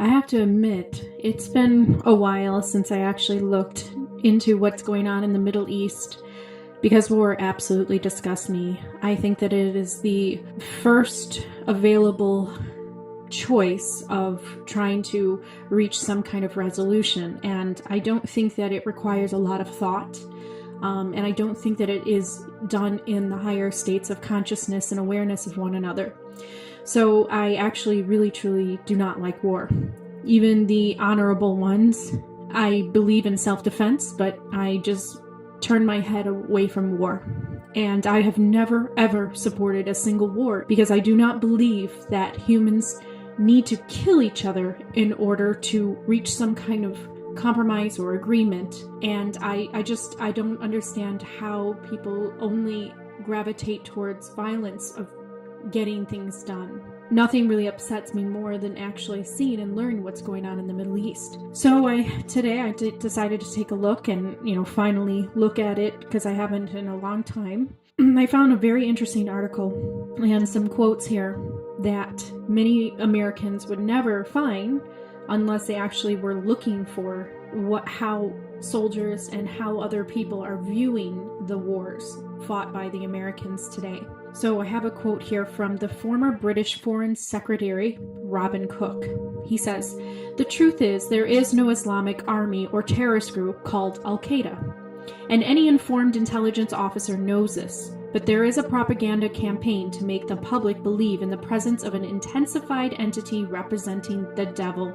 I have to admit, it's been a while since I actually looked into what's going on in the Middle East, because war absolutely disgusts me. I think that it is the first available choice of trying to reach some kind of resolution, and I don't think that it requires a lot of thought, and I don't think that it is done in the higher states of consciousness and awareness of one another. So I actually really truly do not like war. Even the honorable ones. I believe in self-defense, but I just turn my head away from war. And I have never ever supported a single war, because I do not believe that humans need to kill each other in order to reach some kind of compromise or agreement. And I don't understand how people only gravitate towards violence of getting things done. Nothing really upsets me more than actually seeing and learning what's going on in the Middle East. So today I decided to take a look and, finally look at it, because I haven't in a long time. I found a very interesting article and some quotes here that many Americans would never find unless they actually were looking for how soldiers and how other people are viewing the wars fought by the Americans today. So I have a quote here from the former British Foreign Secretary, Robin Cook. He says, "The truth is, there is no Islamic army or terrorist group called Al-Qaeda. And any informed intelligence officer knows this. But there is a propaganda campaign to make the public believe in the presence of an intensified entity representing the devil,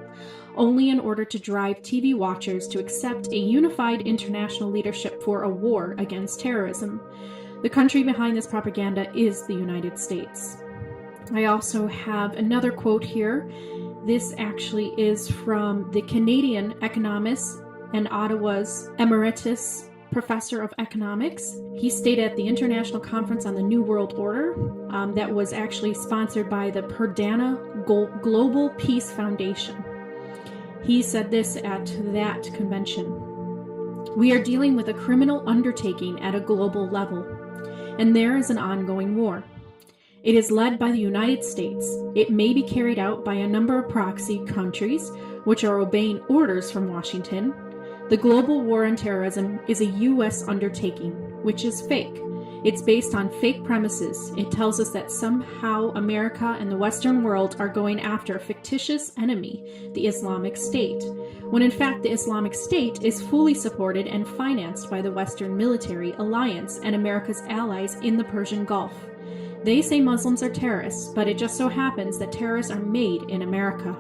only in order to drive TV watchers to accept a unified international leadership for a war against terrorism. The country behind this propaganda is the United States." I also have another quote here. This actually is from the Canadian economist and Ottawa's emeritus professor of economics. He stated at the International Conference on the New World Order that was actually sponsored by the Perdana Global Peace Foundation. He said this at that convention: "We are dealing with a criminal undertaking at a global level, and there is an ongoing war. It is led by the United States. It may be carried out by a number of proxy countries which are obeying orders from Washington. The global war on terrorism is a U.S. undertaking, which is fake. It's based on fake premises. It tells us that somehow America and the Western world are going after a fictitious enemy, the Islamic State, when in fact the Islamic State is fully supported and financed by the Western military alliance and America's allies in the Persian Gulf. They say Muslims are terrorists, but it just so happens that terrorists are made in America.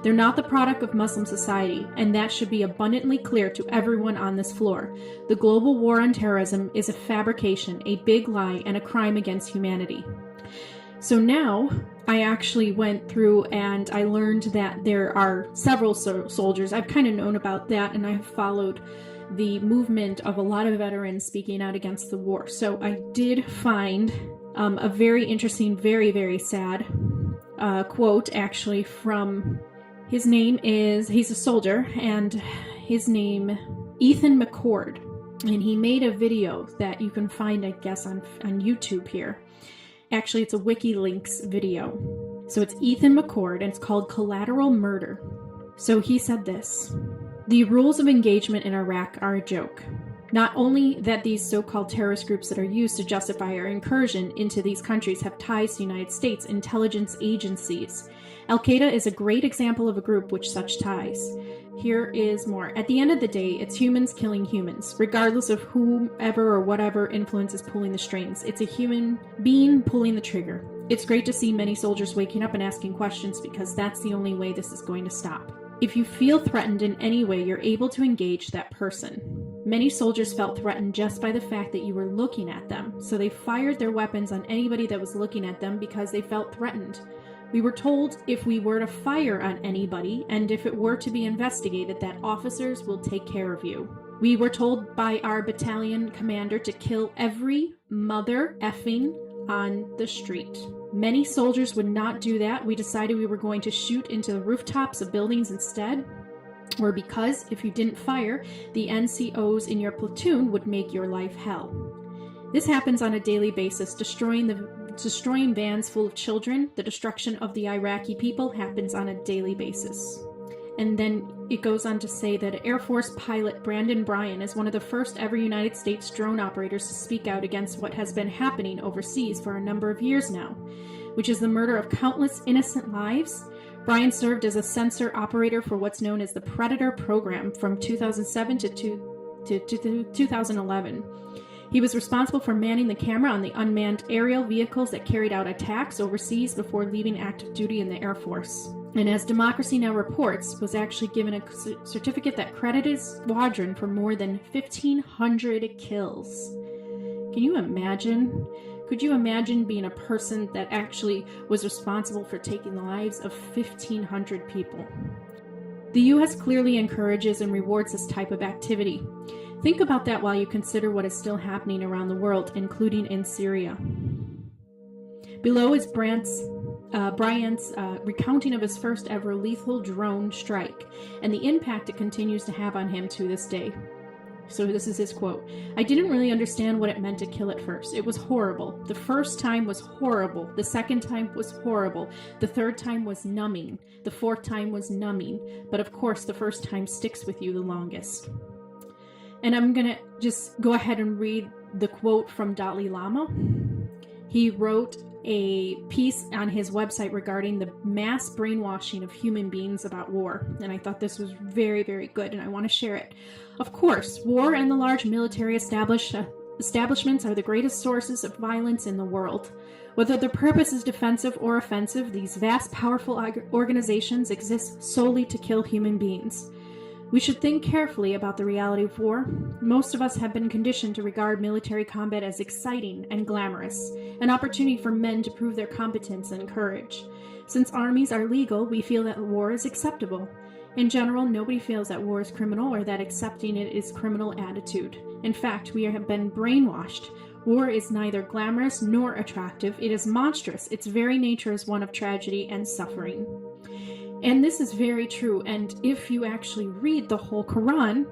They're not the product of Muslim society, and that should be abundantly clear to everyone on this floor. The global war on terrorism is a fabrication, a big lie, and a crime against humanity." So now I actually went through and I learned that there are several soldiers. I've kind of known about that, and I've followed the movement of a lot of veterans speaking out against the war. So I did find a very interesting, very, very sad quote actually from... he's a soldier, and his name, Ethan McCord. And he made a video that you can find, I guess, on YouTube here. Actually, it's a WikiLeaks video. So it's Ethan McCord, and it's called Collateral Murder. So he said this: "The rules of engagement in Iraq are a joke. Not only that these so-called terrorist groups that are used to justify our incursion into these countries have ties to the United States intelligence agencies. Al-Qaeda is a great example of a group with such ties. Here is more. At the end of the day, it's humans killing humans, regardless of whomever or whatever influence is pulling the strings. It's a human being pulling the trigger. It's great to see many soldiers waking up and asking questions, because that's the only way this is going to stop. If you feel threatened in any way, you're able to engage that person. Many soldiers felt threatened just by the fact that you were looking at them, so they fired their weapons on anybody that was looking at them because they felt threatened. We were told if we were to fire on anybody, and if it were to be investigated, that officers will take care of you. We were told by our battalion commander to kill every mother effing on the street. Many soldiers would not do that. We decided we were going to shoot into the rooftops of buildings instead, or because if you didn't fire, the NCOs in your platoon would make your life hell. This happens on a daily basis, destroying destroying vans full of children. The destruction of the Iraqi people happens on a daily basis. And then it goes on to say that Air Force pilot Brandon Bryan is one of the first ever United States drone operators to speak out against what has been happening overseas for a number of years now, which is the murder of countless innocent lives. Bryan served as a sensor operator for what's known as the Predator program from 2007 to 2011. He was responsible for manning the camera on the unmanned aerial vehicles that carried out attacks overseas before leaving active duty in the Air Force. And as Democracy Now! Reports, was actually given a certificate that credited his squadron for more than 1,500 kills. Can you imagine? Could you imagine being a person that actually was responsible for taking the lives of 1,500 people? The U.S. clearly encourages and rewards this type of activity. Think about that while you consider what is still happening around the world, including in Syria. Below is Bryan's recounting of his first ever lethal drone strike and the impact it continues to have on him to this day. So this is his quote. "I didn't really understand what it meant to kill at first. It was horrible. The first time was horrible. The second time was horrible. The third time was numbing. The fourth time was numbing. But of course, the first time sticks with you the longest." And I'm going to just go ahead and read the quote from Dalai Lama. He wrote a piece on his website regarding the mass brainwashing of human beings about war. And I thought this was very, very good, and I want to share it. "Of course, war and the large military establishments are the greatest sources of violence in the world. Whether their purpose is defensive or offensive, these vast, powerful organizations exist solely to kill human beings. We should think carefully about the reality of war. Most of us have been conditioned to regard military combat as exciting and glamorous, an opportunity for men to prove their competence and courage. Since armies are legal, we feel that war is acceptable. In general, nobody feels that war is criminal or that accepting it is criminal attitude. In fact, we have been brainwashed. War is neither glamorous nor attractive. It is monstrous. Its very nature is one of tragedy and suffering." And this is very true. And if you actually read the whole Quran,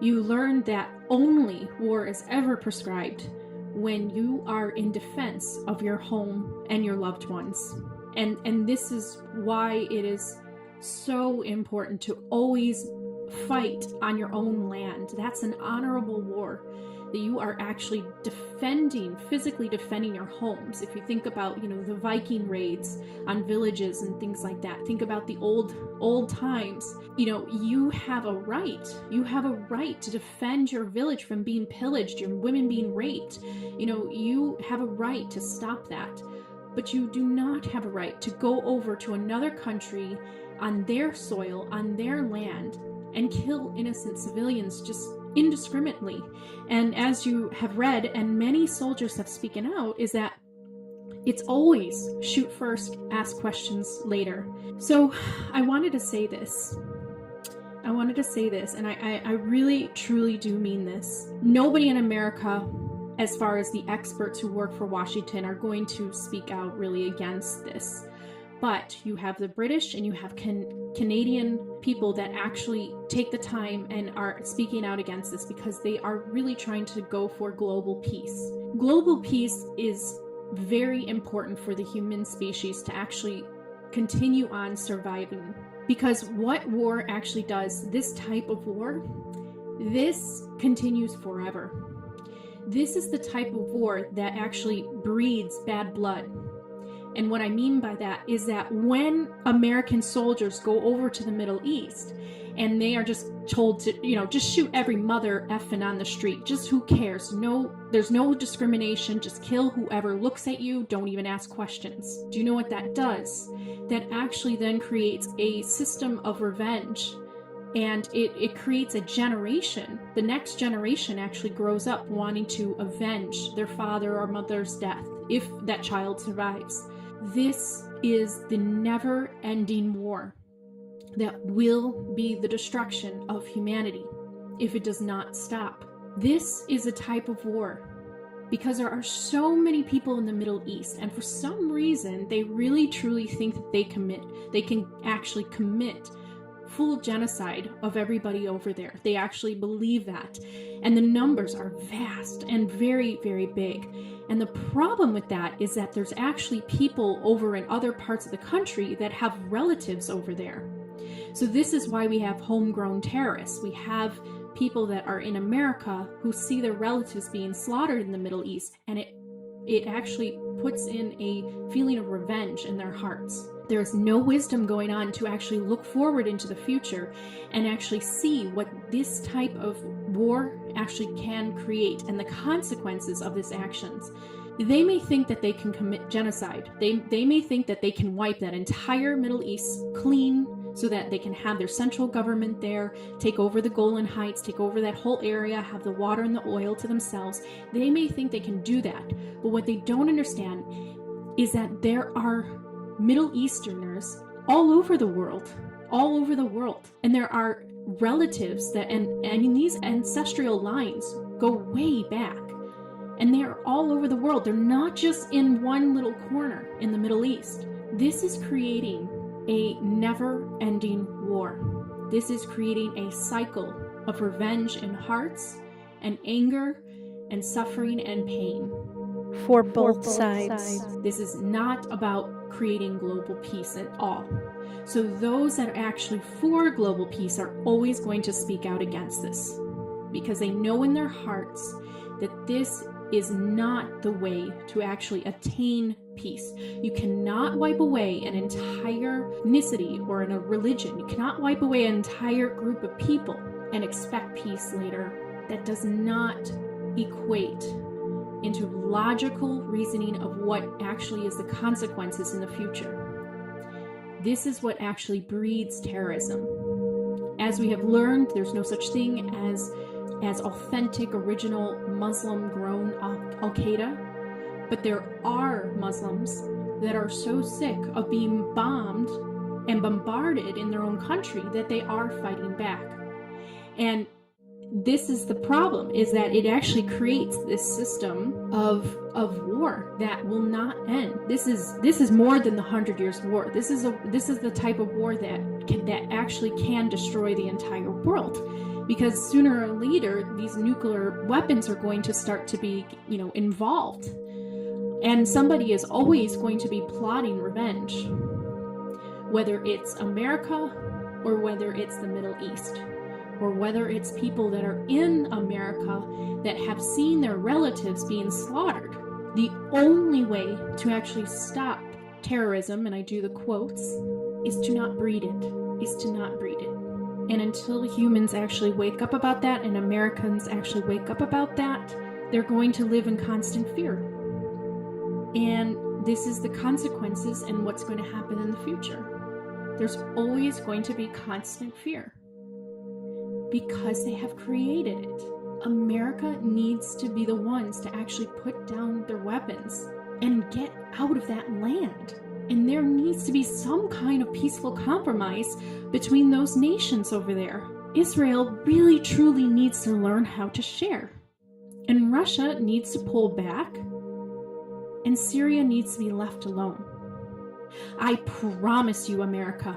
you learn that only war is ever prescribed when you are in defense of your home and your loved ones. And this is why it is so important to always fight on your own land. That's an honorable war, that you are actually physically defending your homes. If you think about, the Viking raids on villages and things like that, think about the old times. You have a right. You have a right to defend your village from being pillaged, your women being raped. You have a right to stop that. But you do not have a right to go over to another country on their soil, on their land, and kill innocent civilians just indiscriminately. And as you have read, and many soldiers have spoken out, is that it's always shoot first, ask questions later. So I wanted to say this, and I really, truly do mean this. Nobody in America, as far as the experts who work for Washington, are going to speak out really against this. But you have the British and you have Canadian people that actually take the time and are speaking out against this because they are really trying to go for global peace. Global peace is very important for the human species to actually continue on surviving. Because what war actually does, this type of war, this continues forever. This is the type of war that actually breeds bad blood. And what I mean by that is that when American soldiers go over to the Middle East and they are just told to, just shoot every mother effing on the street, just who cares? There's no discrimination, just kill whoever looks at you, don't even ask questions. Do you know what that does? That actually then creates a system of revenge, and it creates a generation. The next generation actually grows up wanting to avenge their father or mother's death if that child survives. This is the never-ending war that will be the destruction of humanity if it does not stop. This is a type of war because there are so many people in the Middle East, and for some reason they really truly think that they can actually commit full genocide of everybody over there. They actually believe that. And the numbers are vast and very, very big. And the problem with that is that there's actually people over in other parts of the country that have relatives over there. So this is why we have homegrown terrorists. We have people that are in America who see their relatives being slaughtered in the Middle East, and it actually puts in a feeling of revenge in their hearts. There is no wisdom going on to actually look forward into the future and actually see what this type of war actually can create and the consequences of this actions. They may think that they can commit genocide. They may think that they can wipe that entire Middle East clean so that they can have their central government there, take over the Golan Heights, take over that whole area, have the water and the oil to themselves. They may think they can do that. But what they don't understand is that there are Middle Easterners all over the world. And there are relatives that, and these ancestral lines go way back. And they are all over the world. They're not just in one little corner in the Middle East. This is creating a never-ending war. This is creating a cycle of revenge in hearts and anger and suffering and pain. For both sides. This is not about creating global peace at all. So those that are actually for global peace are always going to speak out against this because they know in their hearts that this is not the way to actually attain peace. You cannot wipe away an entire ethnicity or a religion. You cannot wipe away an entire group of people and expect peace later. That does not equate into logical reasoning of what actually is the consequences in the future. This is what actually breeds terrorism. As we have learned, there's no such thing as authentic, original, Muslim-grown Al-Qaeda, but there are Muslims that are so sick of being bombed and bombarded in their own country that they are fighting back. And this is the problem, is that it actually creates this system of war that will not end. This is more than the 100 Years' War. This is the type of war that actually can destroy the entire world. Because sooner or later, these nuclear weapons are going to start to be, involved. And somebody is always going to be plotting revenge. Whether it's America or whether it's the Middle East. Or whether it's people that are in America that have seen their relatives being slaughtered. The only way to actually stop terrorism, and I do the quotes, is to not breed it. And until humans actually wake up about that and Americans actually wake up about that, they're going to live in constant fear. And this is the consequences and what's going to happen in the future. There's always going to be constant fear because they have created it. America needs to be the ones to actually put down their weapons and get out of that land. And there needs to be some kind of peaceful compromise between those nations over there. Israel really truly needs to learn how to share. And Russia needs to pull back. And Syria needs to be left alone. I promise you, America,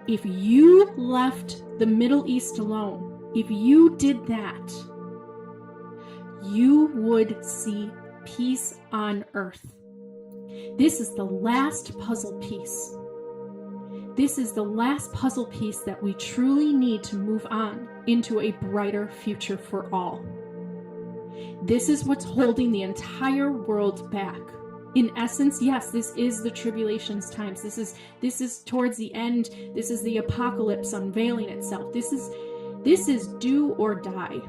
if you left the Middle East alone, if you did that, you would see peace on earth. This is the last puzzle piece. This is the last puzzle piece that we truly need to move on into a brighter future for all. This is what's holding the entire world back. In essence, yes, this is the tribulations times. This is towards the end. This is the apocalypse unveiling itself. This is do or die.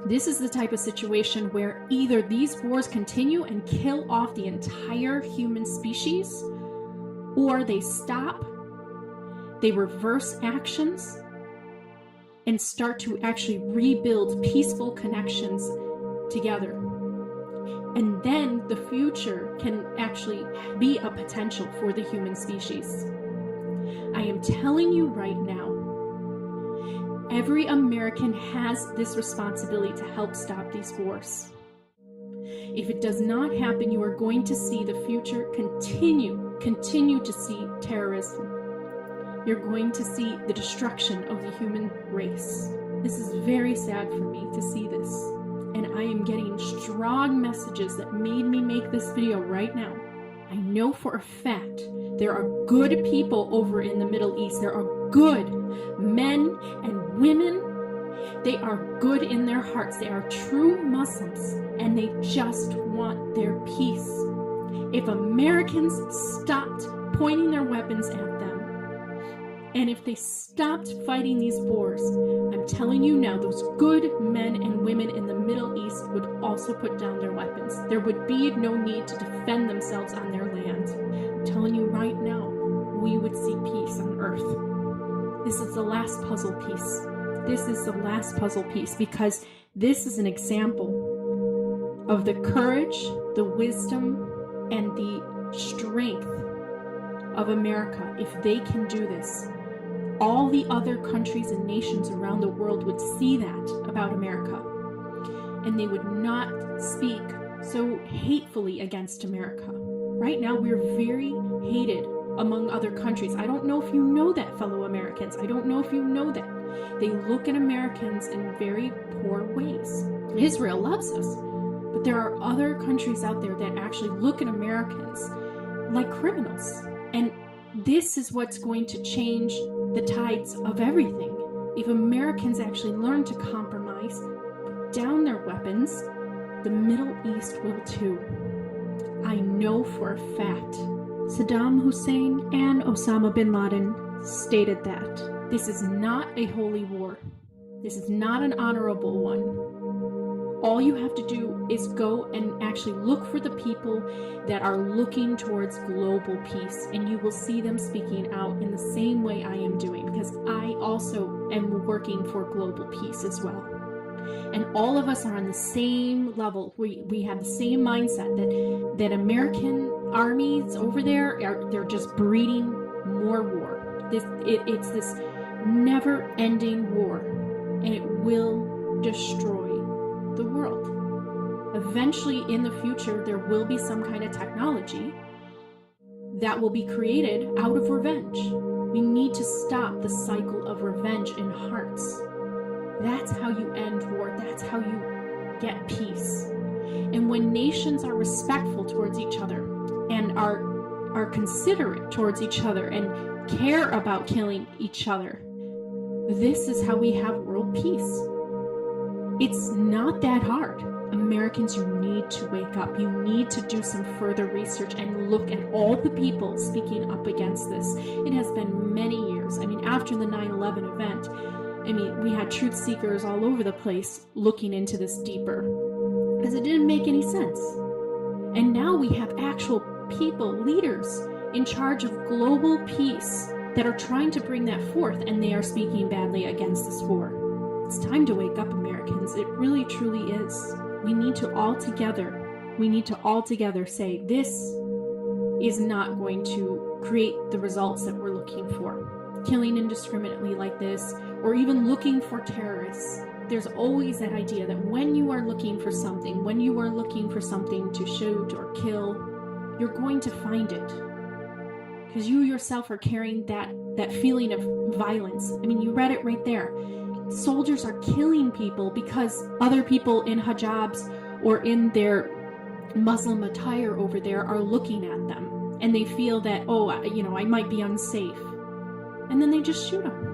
This is the type of situation where either these wars continue and kill off the entire human species, or they stop, they reverse actions, and start to actually rebuild peaceful connections together. And then the future can actually be a potential for the human species. I am telling you right now, every American has this responsibility to help stop these wars. If it does not happen, you are going to see the future continue to see terrorism. you're going to see the destruction of the human race. This is very sad for me to see this. And I am getting strong messages that made me make this video right now. I know for a fact there are good people over in the Middle East. There are good men and women. They are good in their hearts. They are true Muslims, and they just want their peace. If Americans stopped pointing their weapons at them, and if they stopped fighting these wars, I'm telling you now, those good men and women in the Middle East would also put down their weapons. There would be no need to defend themselves on their land. I'm telling you right now, we would see peace on earth. This is the last puzzle piece. This is the last puzzle piece, because this is an example of the courage, the wisdom, and the strength of America. If they can do this, all the other countries and nations around the world would see that about America, and they would not speak so hatefully against America. Right now, we're very hated among other countries. I don't know if you know that, fellow Americans. I don't know if you know that. They look at Americans in very poor ways. Israel loves us, but there are other countries out there that actually look at Americans like criminals. And this is what's going to change the tides of everything. If Americans actually learn to compromise, put down their weapons, the Middle East will too. I know for a fact. Saddam Hussein and Osama bin Laden stated that. This is not a holy war. This is not an honorable one. All you have to do is go and actually look for the people that are looking towards global peace, and you will see them speaking out in the same way I am doing, because I also am working for global peace as well. And all of us are on the same level. We have the same mindset that American armies over there, they're just breeding more war. It's this never-ending war, and it will destroy the world. Eventually, in the future, there will be some kind of technology that will be created out of revenge. We need to stop the cycle of revenge in hearts. That's how you end war. That's how you get peace. And when nations are respectful towards each other and are considerate towards each other and care about killing each other, this is how we have world peace. It's not that hard. Americans, you need to wake up. You need to do some further research and look at all the people speaking up against this. It has been many years. I mean, after the 9/11 event, we had truth seekers all over the place looking into this deeper, because it didn't make any sense. And now we have actual people, leaders, in charge of global peace that are trying to bring that forth, and they are speaking badly against this war. It's time to wake up, Americans. It really, truly is. We need to all together say, this is not going to create the results that we're looking for. Killing indiscriminately like this, or even looking for terrorists. There's always that idea that when you are looking for something to shoot or kill, you're going to find it. Because you yourself are carrying that feeling of violence. You read it right there. Soldiers are killing people because other people in hijabs or in their Muslim attire over there are looking at them, and they feel that, I might be unsafe, and then they just shoot them.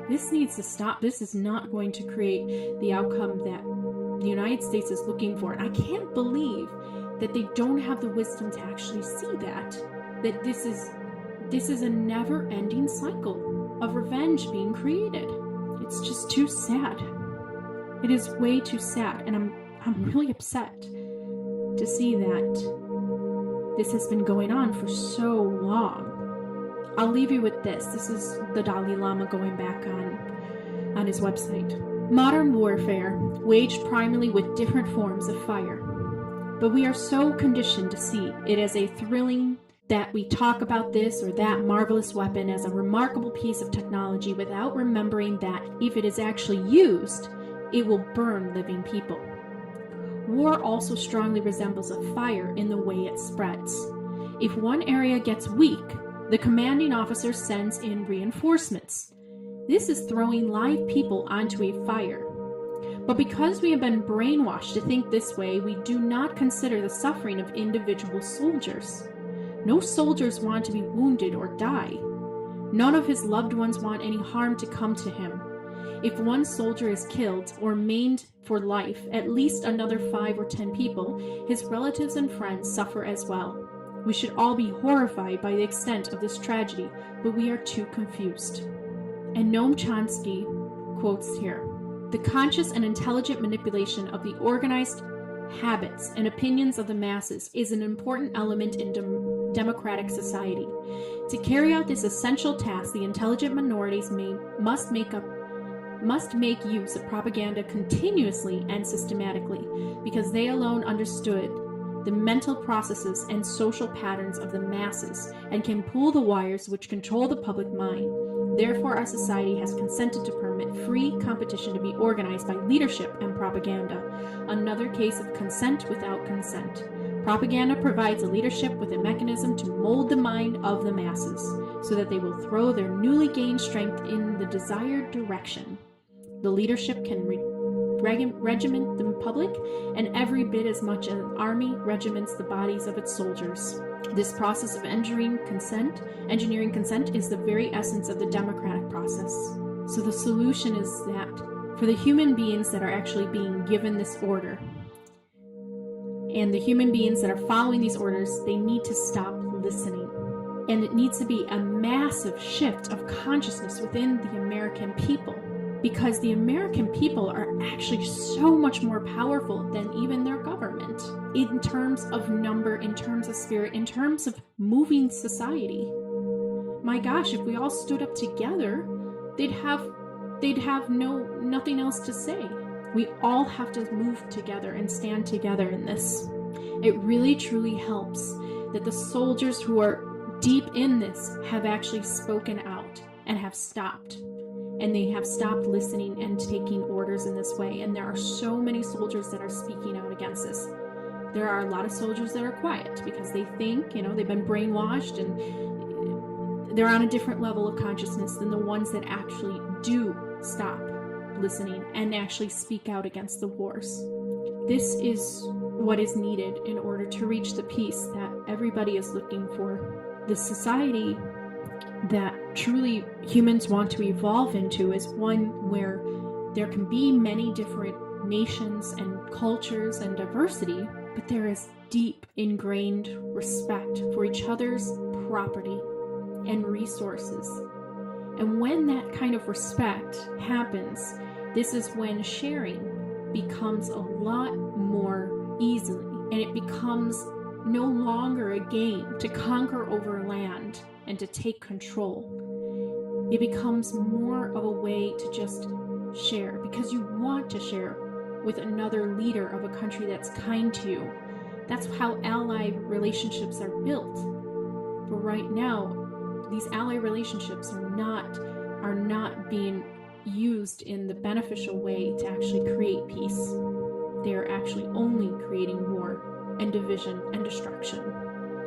This needs to stop. This is not going to create the outcome that the United States is looking for. And I can't believe that they don't have the wisdom to actually see that this is a never-ending cycle of revenge being created. It's just too sad. It is way too sad, and I'm really upset to see that this has been going on for so long. I'll leave you with this. This is the Dalai Lama going back on his website. Modern warfare, waged primarily with different forms of fire. But we are so conditioned to see it as a thrilling, that we talk about this or that marvelous weapon as a remarkable piece of technology without remembering that if it is actually used, it will burn living people. War also strongly resembles a fire in the way it spreads. If one area gets weak, The commanding officer sends in reinforcements. This is throwing live people onto a fire. But because we have been brainwashed to think this way, we do not consider the suffering of individual soldiers. No soldiers want to be wounded or die. None of his loved ones want any harm to come to him. If one soldier is killed or maimed for life, at least another 5 or 10 people, his relatives and friends, suffer as well. We should all be horrified by the extent of this tragedy, but we are too confused. And Noam Chomsky quotes here, "The conscious and intelligent manipulation of the organized habits and opinions of the masses is an important element in democratic society. To carry out this essential task, the intelligent minorities must make use of propaganda continuously and systematically, because they alone understood the mental processes and social patterns of the masses and can pull the wires which control the public mind. Therefore, our society has consented to permit free competition to be organized by leadership and propaganda, another case of consent without consent. Propaganda provides the leadership with a mechanism to mold the mind of the masses so that they will throw their newly gained strength in the desired direction. The leadership can regiment the public, and every bit as much as an army regiments the bodies of its soldiers. This process of engineering consent is the very essence of the democratic process. So the solution is that for the human beings that are actually being given this order, and the human beings that are following these orders, they need to stop listening. And it needs to be a massive shift of consciousness within the American people. Because the American people are actually so much more powerful than even their government in terms of number, in terms of spirit, in terms of moving society. My gosh, if we all stood up together, they'd have nothing else to say. We all have to move together and stand together in this. It really truly helps that the soldiers who are deep in this have actually spoken out and have stopped. And they have stopped listening and taking orders in this way. And there are so many soldiers that are speaking out against this. There are a lot of soldiers that are quiet because they think, they've been brainwashed and they're on a different level of consciousness than the ones that actually do stop listening and actually speak out against the wars. This is what is needed in order to reach the peace that everybody is looking for. The society that truly humans want to evolve into is one where there can be many different nations and cultures and diversity, but there is deep ingrained respect for each other's property and resources. And when that kind of respect happens, this is when sharing becomes a lot more easily, and it becomes no longer a game to conquer over land and to take control. It becomes more of a way to just share because you want to share with another leader of a country that's kind to you. That's how ally relationships are built. But right now, these ally relationships are not being used in the beneficial way to actually create peace. They are actually only creating war and division and destruction.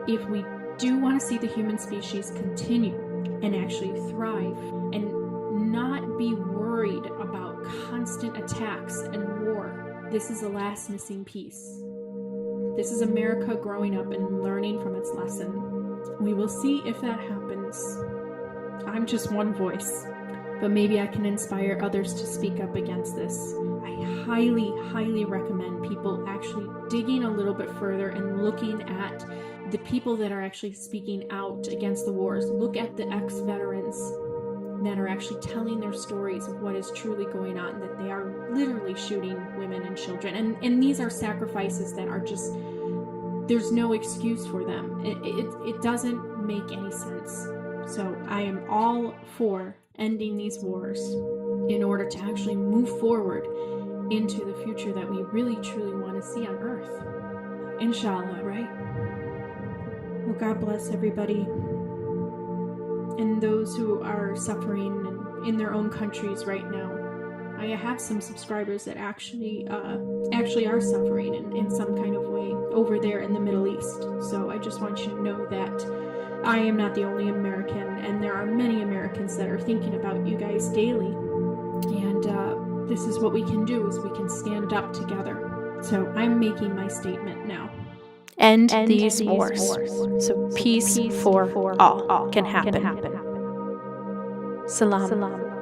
If we do want to see the human species continue and actually thrive and not be worried about constant attacks and war, this is the last missing piece. This is America growing up and learning from its lesson. We will see if that happens. I'm just one voice, but maybe I can inspire others to speak up against this. I highly, highly recommend people actually digging a little bit further and looking at the people that are actually speaking out against the wars. Look at the ex-veterans that are actually telling their stories of what is truly going on, that they are literally shooting women and children. And these are sacrifices that are just, there's no excuse for them. It doesn't make any sense. So I am all for ending these wars in order to actually move forward into the future that we really truly want to see on Earth. Inshallah, right? Well, God bless everybody and those who are suffering in their own countries right now. I have some subscribers that actually are suffering in some kind of way over there in the Middle East. So I just want you to know that I am not the only American, and there are many Americans that are thinking about you guys daily. And this is what we can do, is we can stand up together. So I'm making my statement now. End these wars, so peace for all can happen. Salam.